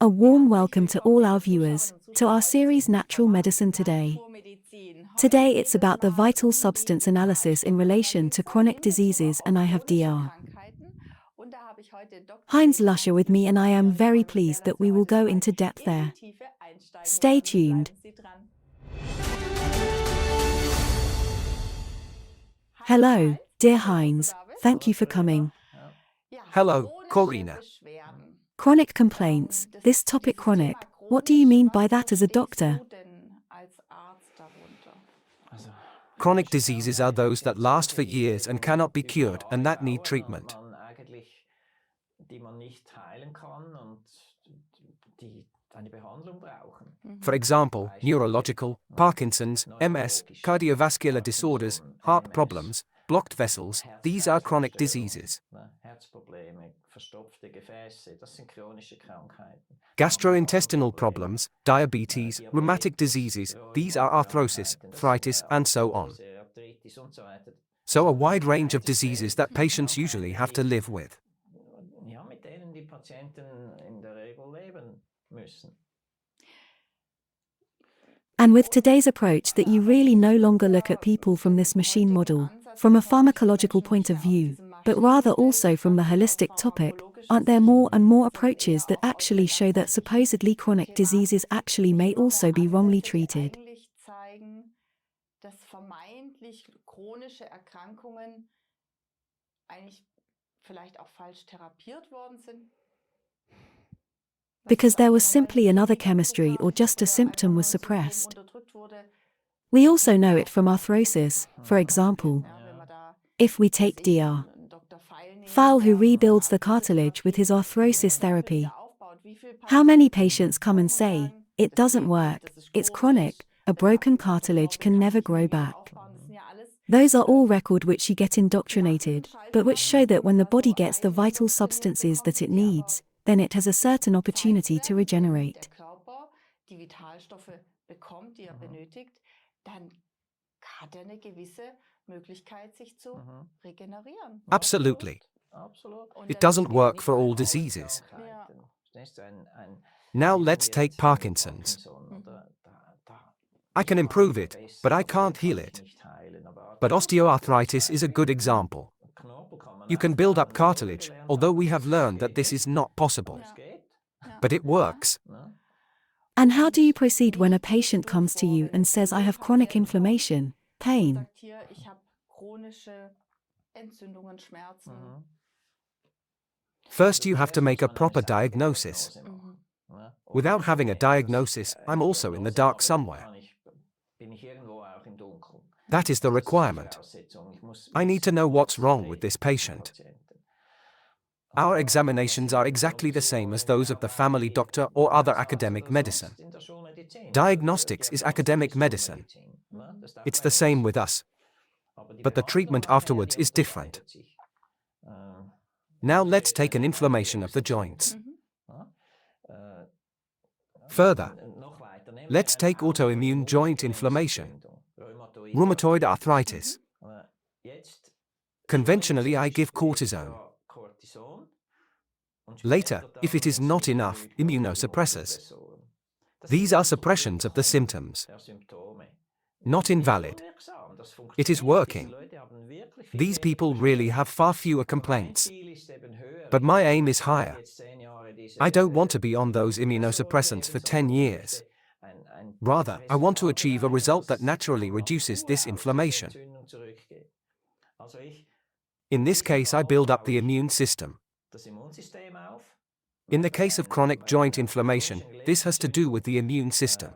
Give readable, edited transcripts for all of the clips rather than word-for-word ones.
A warm welcome to all our viewers, to our series Natural Medicine Today. Today it's about the vital substance analysis in relation to chronic diseases, and I have Dr. Heinz Lüscher with me, and I am very pleased that we will go into depth there. Stay tuned. Hello, dear Heinz, thank you for coming. Hello, Corina. Chronic complaints, this topic chronic, what do you mean by that as a doctor? Chronic diseases are those that last for years and cannot be cured and that need treatment. For example, neurological, Parkinson's, MS, cardiovascular disorders, heart problems, blocked vessels, these are chronic diseases. Gastrointestinal problems, diabetes, rheumatic diseases, these are arthrosis, arthritis, and so on. So a wide range of diseases that patients usually have to live with. And with today's approach that you really no longer look at people from this machine model, from a pharmacological point of view, but rather also from the holistic topic, aren't there more and more approaches that actually show that supposedly chronic diseases actually may also be wrongly treated? Because there was simply another chemistry or just a symptom was suppressed. We also know it from arthrosis, for example. If we take Dr. Pfeil, who rebuilds the cartilage with his arthrosis therapy, how many patients come and say, it doesn't work, it's chronic, a broken cartilage can never grow back. Those are all records which you get indoctrinated, but which show that when the body gets the vital substances that it needs, then it has a certain opportunity to regenerate. Absolutely. It doesn't work for all diseases. Now let's take Parkinson's. I can improve it, but I can't heal it. But osteoarthritis is a good example. You can build up cartilage, although we have learned that this is not possible. But it works. And how do you proceed when a patient comes to you and says, I have chronic inflammation, pain? First, you have to make a proper diagnosis. Without having a diagnosis, I'm also in the dark somewhere. That is the requirement. I need to know what's wrong with this patient. Our examinations are exactly the same as those of the family doctor or other academic medicine. Diagnostics is academic medicine. It's the same with us. But the treatment afterwards is different. Now let's take an inflammation of the joints. Further, let's take autoimmune joint inflammation, rheumatoid arthritis. Conventionally, I give cortisone. Later, if it is not enough, immunosuppressors. These are suppressions of the symptoms. Not invalid. It is working. These people really have far fewer complaints. But my aim is higher. I don't want to be on those immunosuppressants for 10 years. Rather, I want to achieve a result that naturally reduces this inflammation. In this case, I build up the immune system. In the case of chronic joint inflammation, this has to do with the immune system.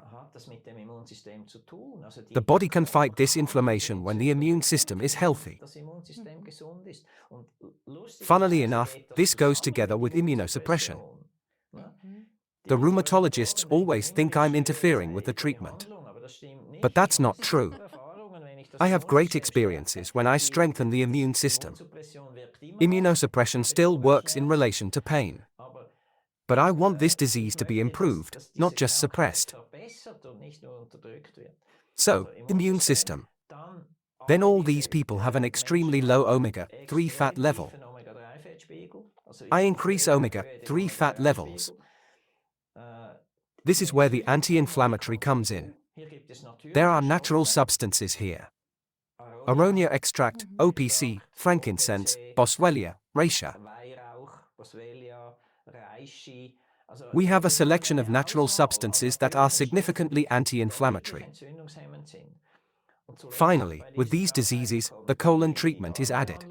The body can fight this inflammation when the immune system is healthy. Funnily enough, this goes together with immunosuppression. The rheumatologists always think I'm interfering with the treatment. But that's not true. I have great experiences when I strengthen the immune system. Immunosuppression still works in relation to pain. But I want this disease to be improved, not just suppressed. So, immune system. Then all these people have an extremely low omega-3 fat level. I increase omega-3 fat levels. This is where the anti-inflammatory comes in. There are natural substances here. Aronia extract, OPC, frankincense, boswellia, reishi. We have a selection of natural substances that are significantly anti-inflammatory. Finally, with these diseases, the colon treatment is added.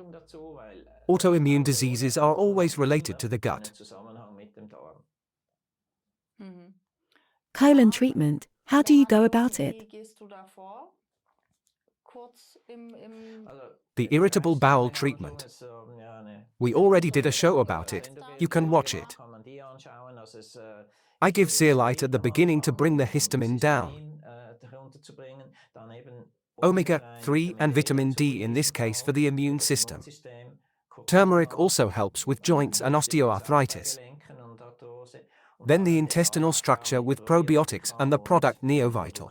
Autoimmune diseases are always related to the gut. Colon treatment, how do you go about it? The irritable bowel treatment. We already did a show about it, you can watch it. I give zeolite at the beginning to bring the histamine down. Omega-3 and vitamin D in this case for the immune system. Turmeric also helps with joints and osteoarthritis. Then the intestinal structure with probiotics and the product Neovital.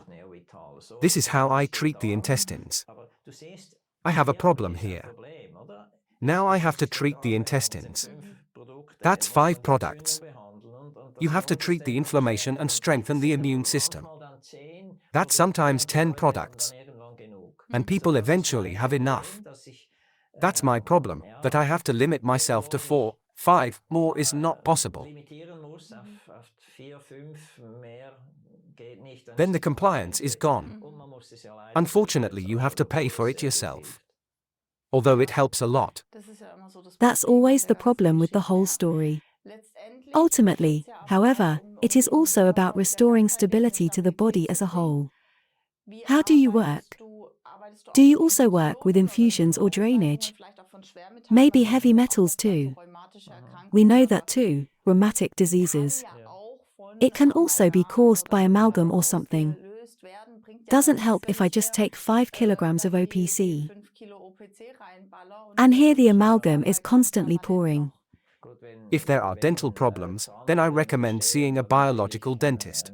This is how I treat the intestines. I have a problem here. Now I have to treat the intestines. That's 5 products. You have to treat the inflammation and strengthen the immune system. That's sometimes 10 products. And people eventually have enough. That's my problem, that I have to limit myself to 4, 5, more is not possible. Then the compliance is gone. Unfortunately, you have to pay for it yourself. Although it helps a lot. That's always the problem with the whole story. Ultimately, however, it is also about restoring stability to the body as a whole. How do you work? Do you also work with infusions or drainage? Maybe heavy metals too. We know that too, rheumatic diseases. It can also be caused by amalgam or something. Doesn't help if I just take 5 kilograms of OPC. And here the amalgam is constantly pouring. If there are dental problems, then I recommend seeing a biological dentist.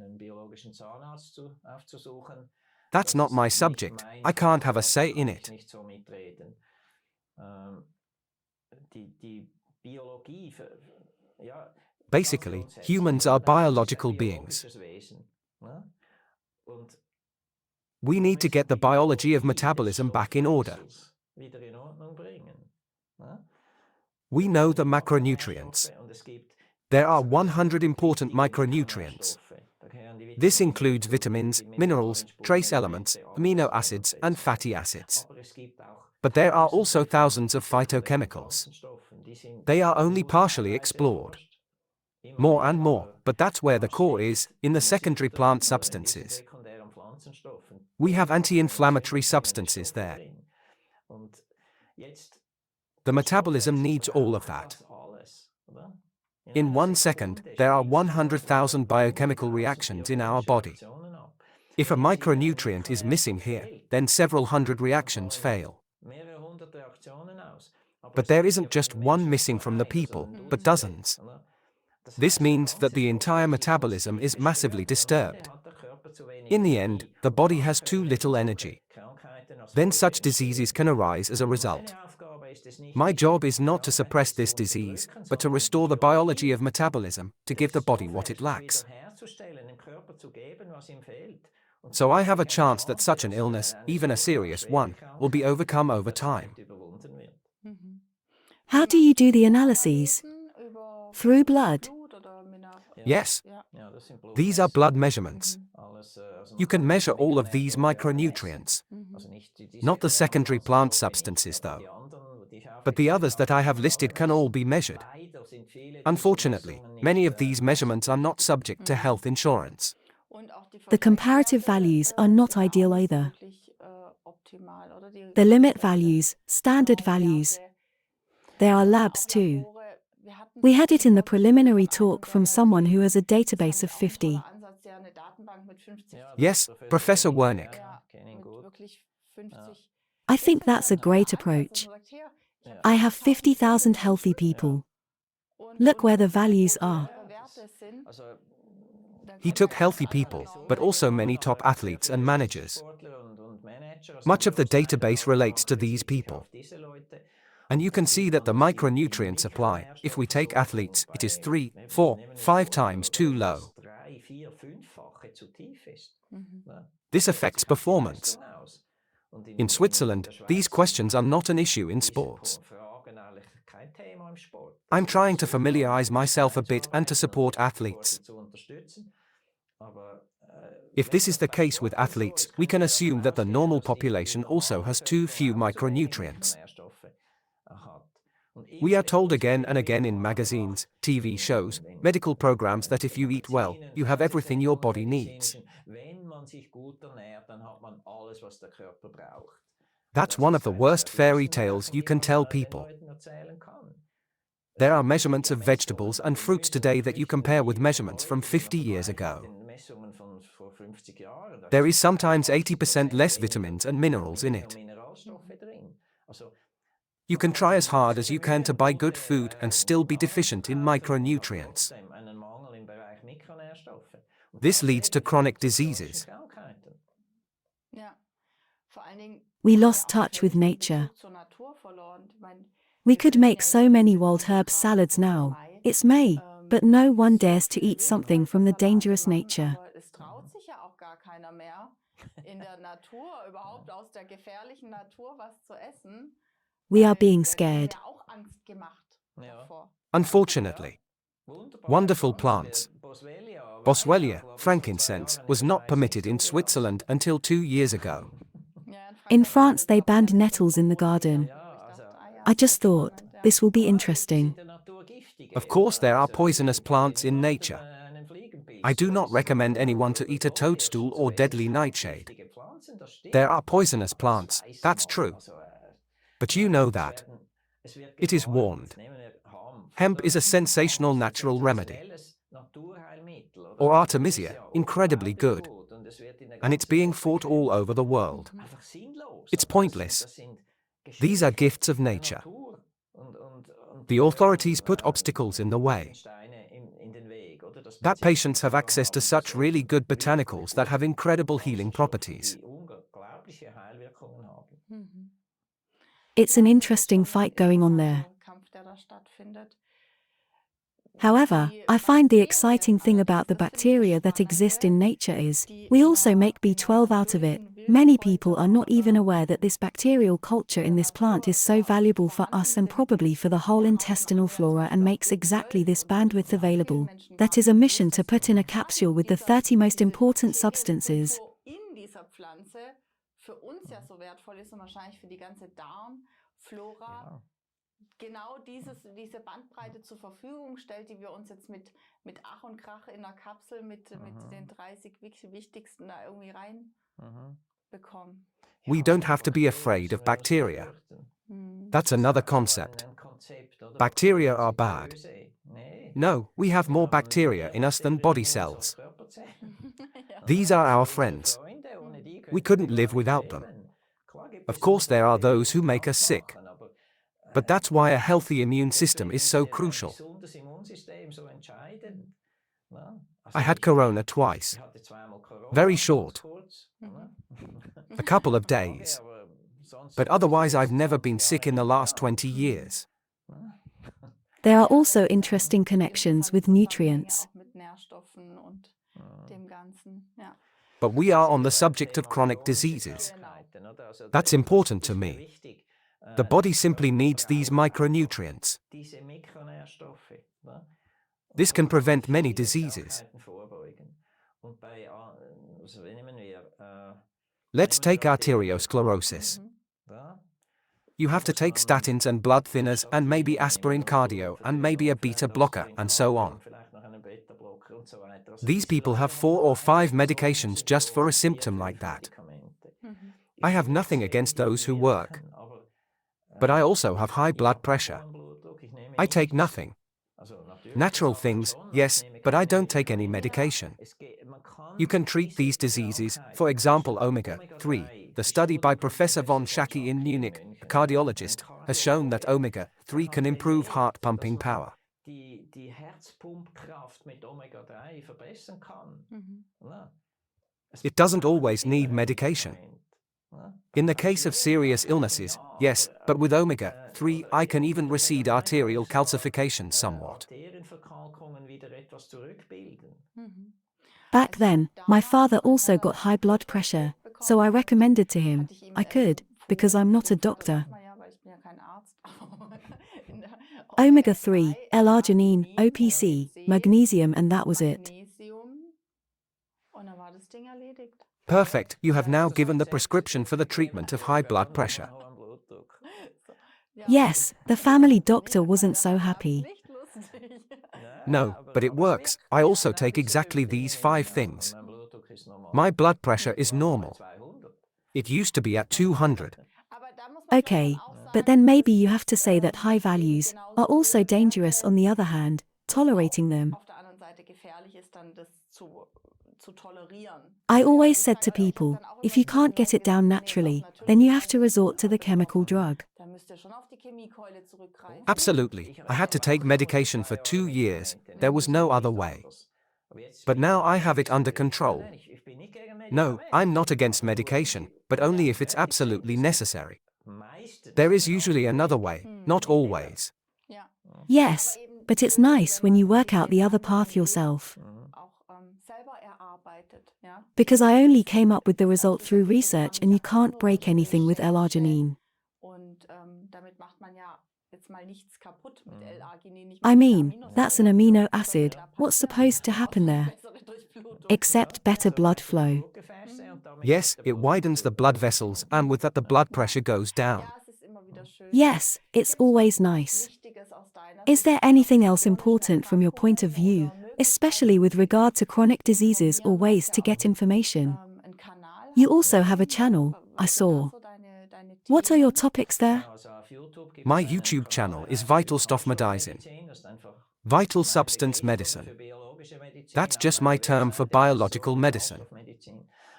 That's not my subject, I can't have a say in it. Basically, humans are biological beings. We need to get the biology of metabolism back in order. We know the macronutrients. There are 100 important micronutrients. This includes vitamins, minerals, trace elements, amino acids, and fatty acids. But there are also thousands of phytochemicals. They are only partially explored. More and more, but that's where the core is, in the secondary plant substances. We have anti-inflammatory substances there. The metabolism needs all of that. In 1 second, there are 100,000 biochemical reactions in our body. If a micronutrient is missing here, then several hundred reactions fail. But there isn't just one missing from the people, but dozens. This means that the entire metabolism is massively disturbed. In the end, the body has too little energy. Then such diseases can arise as a result. My job is not to suppress this disease, but to restore the biology of metabolism, to give the body what it lacks. So I have a chance that such an illness, even a serious one, will be overcome over time. How do you do the analyses? Through blood? Yes. These are blood measurements. You can measure all of these micronutrients. Not the secondary plant substances though. But the others that I have listed can all be measured. Unfortunately, many of these measurements are not subject to health insurance. The comparative values are not ideal either. The limit values, standard values. There are labs too. We had it in the preliminary talk from someone who has a database of 50. Yes, Professor Wernick. I think that's a great approach. I have 50,000 healthy people. Look where the values are. He took healthy people, but also many top athletes and managers. Much of the database relates to these people. And you can see that the micronutrient supply, if we take athletes, it is 3, 4, 5 times too low. This affects performance. In Switzerland, these questions are not an issue in sports. I'm trying to familiarize myself a bit and to support athletes. If this is the case with athletes, we can assume that the normal population also has too few micronutrients. We are told again and again in magazines, TV shows, medical programs that if you eat well, you have everything your body needs. That's one of the worst fairy tales you can tell people. There are measurements of vegetables and fruits today that you compare with measurements from 50 years ago. There is sometimes 80% less vitamins and minerals in it. You can try as hard as you can to buy good food and still be deficient in micronutrients. This leads to chronic diseases. We lost touch with nature. We could make so many wild herb salads now. It's May, but no one dares to eat something from the dangerous nature. We are being scared. Unfortunately. Wonderful plants. Boswellia, frankincense, was not permitted in Switzerland until 2 years ago. In France they banned nettles in the garden. I just thought, this will be interesting. Of course there are poisonous plants in nature. I do not recommend anyone to eat a toadstool or deadly nightshade. There are poisonous plants, that's true. But you know that. It is warned. Hemp is a sensational natural remedy. Or Artemisia, incredibly good. And it's being fought all over the world. It's pointless. These are gifts of nature. The authorities put obstacles in the way. That patients have access to such really good botanicals that have incredible healing properties. It's an interesting fight going on there. However, I find the exciting thing about the bacteria that exist in nature is, we also make B12 out of it. Many people are not even aware that this bacterial culture in this plant is so valuable for us and probably for the whole intestinal flora and makes exactly this bandwidth available. That is a mission to put in a capsule with the 30 most important substances. Genau diese Bandbreite zur Verfügung stellt, die wir uns jetzt mit Ach und Krach in der Kapsel mit den 30 wichtigsten da irgendwie reinbekommen. We don't have to be afraid of bacteria. That's another concept. Bacteria are bad. No, we have more bacteria in us than body cells. These are our friends. We couldn't live without them. Of course there are those who make us sick. But that's why a healthy immune system is so crucial. I had corona twice. Very short. A couple of days. But otherwise I've never been sick in the last 20 years. There are also interesting connections with nutrients. But we are on the subject of chronic diseases. That's important to me. The body simply needs these micronutrients. This can prevent many diseases. Let's take arteriosclerosis. You have to take statins and blood thinners and maybe aspirin cardio and maybe a beta blocker and so on. These people have 4 or 5 medications just for a symptom like that. I have nothing against those who work. But I also have high blood pressure. I take nothing. Natural things, yes, but I don't take any medication. You can treat these diseases, for example omega-3. The study by Professor von Schacke in Munich, a cardiologist, has shown that omega-3 can improve heart pumping power. It doesn't always need medication. In the case of serious illnesses, yes, but with omega-3 I can even recede arterial calcification somewhat. Back then, my father also got high blood pressure, so I recommended to him, I could, because I'm not a doctor. Omega-3, L-arginine, OPC, magnesium, and that was it. Perfect, you have now given the prescription for the treatment of high blood pressure. Yes, the family doctor wasn't so happy. No, but it works. I also take exactly these 5 things. My blood pressure is normal. It used to be at 200. Okay, but then maybe you have to say that high values are also dangerous on the other hand, tolerating them. I always said to people, if you can't get it down naturally, then you have to resort to the chemical drug. Absolutely, I had to take medication for 2 years, there was no other way. But now I have it under control. No, I'm not against medication, but only if it's absolutely necessary. There is usually another way, not always. Yes, but it's nice when you work out the other path yourself. Because I only came up with the result through research and you can't break anything with L-arginine. I mean, that's an amino acid, what's supposed to happen there? Except better blood flow. Yes, it widens the blood vessels and with that the blood pressure goes down. Yes, it's always nice. Is there anything else important from your point of view, especially with regard to chronic diseases or ways to get information? You also have a channel, I saw. What are your topics there? My YouTube channel is Vital Stuff Medicine. Vital Substance Medicine. That's just my term for biological medicine.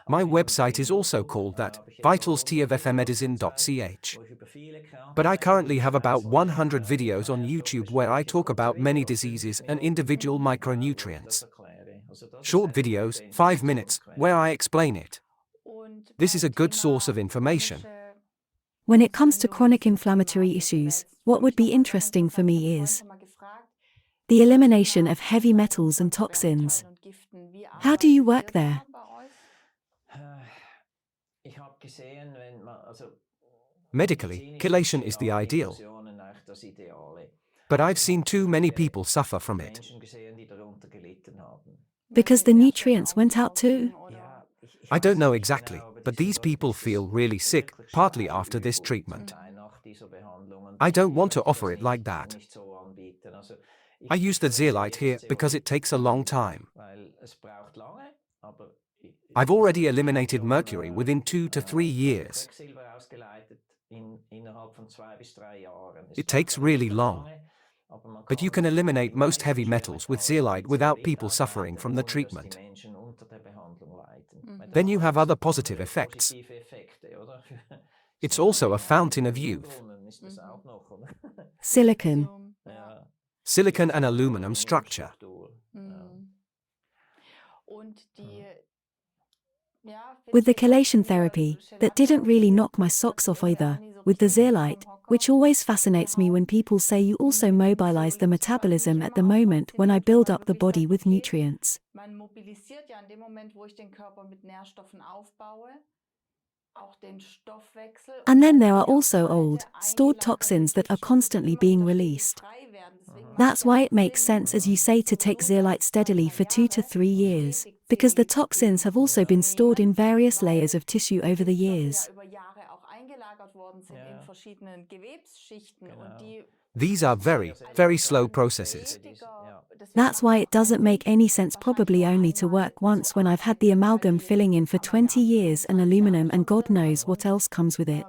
My website is also called that, vitalstvfmedicine.ch. But I currently have about 100 videos on YouTube where I talk about many diseases and individual micronutrients. Short videos, 5 minutes, where I explain it. This is a good source of information. When it comes to chronic inflammatory issues, what would be interesting for me is the elimination of heavy metals and toxins. How do you work there? Medically, chelation is the ideal. But I've seen too many people suffer from it. Because the nutrients went out too? I don't know exactly, but these people feel really sick, partly after this treatment. I don't want to offer it like that. I use the zeolite here because it takes a long time. I've already eliminated mercury within 2 to 3 years. It takes really long. But you can eliminate most heavy metals with zeolite without people suffering from the treatment. Then you have other positive effects. It's also a fountain of youth. Silicon. Silicon and aluminum structure. With the chelation therapy, that didn't really knock my socks off either, with the zeolite, which always fascinates me when people say you also mobilize the metabolism at the moment when I build up the body with nutrients. And then there are also old, stored toxins that are constantly being released. That's why it makes sense, as you say, to take zeolite steadily for 2 to 3 years, because the toxins have also been stored in various layers of tissue over the years. These are very, very slow processes. That's why it doesn't make any sense probably only to work once when I've had the amalgam filling in for 20 years and aluminum and God knows what else comes with it.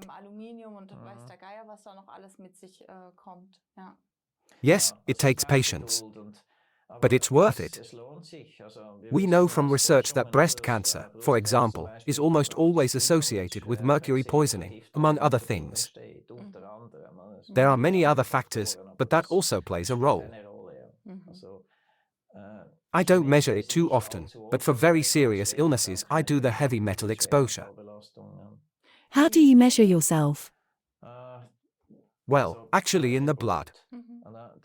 Yes, it takes patience. But it's worth it. We know from research that breast cancer, for example, is almost always associated with mercury poisoning, among other things. There are many other factors, but that also plays a role. I don't measure it too often, but for very serious illnesses I do the heavy metal exposure. How do you measure yourself? Well, actually in the blood.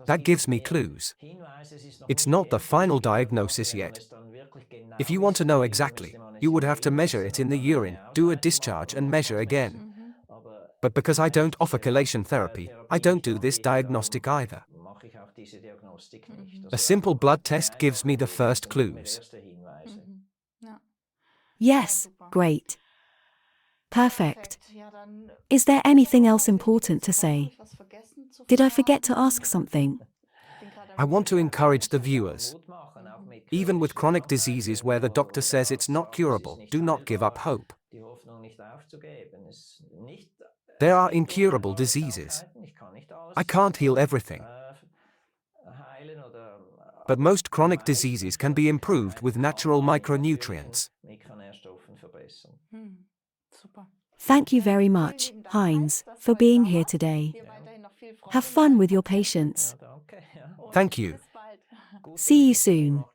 That gives me clues. It's not the final diagnosis yet. If you want to know exactly, you would have to measure it in the urine, do a discharge and measure again. But because I don't offer chelation therapy, I don't do this diagnostic either. A simple blood test gives me the first clues. Ja. Yes, Super. great. Perfect. Is there anything else important to say? Did I forget to ask something? I want to encourage the viewers. Even with chronic diseases where the doctor says it's not curable, do not give up hope. There are incurable diseases. I can't heal everything. But most chronic diseases can be improved with natural micronutrients. Super. Thank you very much, Heinz, for being here today. Have fun with your patients. Thank you. Bis bald. See you soon.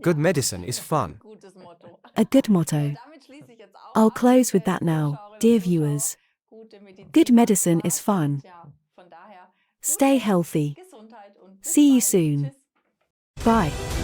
Good medicine is fun. Gutes Motto. A good motto. Damit schließe ich jetzt auch I'll ab, close with liebe that now, Zuschauerinnen dear und Zuschauer. viewers. Gute Medizin Good macht medicine is Spaß. fun. Ja, von daher Stay gute healthy. Gesundheit und bis See you bald. soon. Tschüss. Bye.